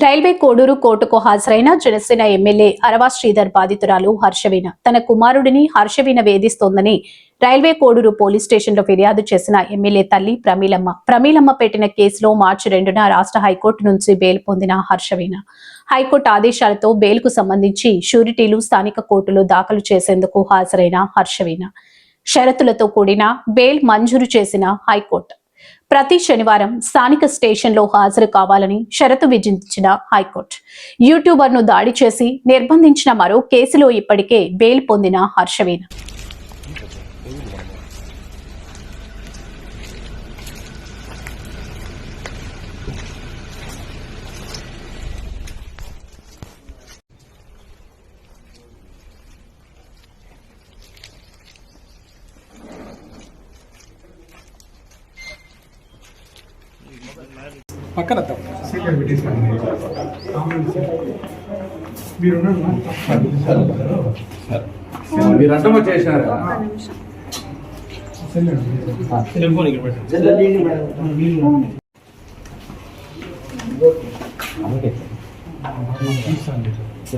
railway Koduru కోర్టుకు హాజరైన Janasena MLA అరవా శ్రీధర్ బాధితురాలు హర్షవీణ తన కుమారుడిని హర్షవీణ వేధిస్తోందని రైల్వే కోడూరు పోలీస్ స్టేషన్లో ఫిర్యాదు చేసిన ఎమ్మెల్యే తల్లి ప్రమీలమ్మ పెట్టిన కేసులో మార్చి 2న రాష్ట్ర హైకోర్టు నుంచి బెయిల్ పొందిన హర్షవీణ హైకోర్టు ఆదేశాలతో బెయిల్కు సంబంధించి షూరిటీలు స్థానిక కోర్టులో దాఖలు చేసేందుకు హాజరైన హర్షవీణ షరతులతో కూడిన బెయిల్ మంజూరు చేసిన హైకోర్టు ప్రతి శనివారం స్థానిక స్టేషన్లో హాజరు కావాలని షరతు విధించిన హైకోర్టు యూట్యూబర్ను దాడి చేసి నిర్బంధించిన మరో కేసులో ఇప్పటికే బెయిల్ పొందిన హర్షవీణ పక్కన మీరు అర్థం చేశారు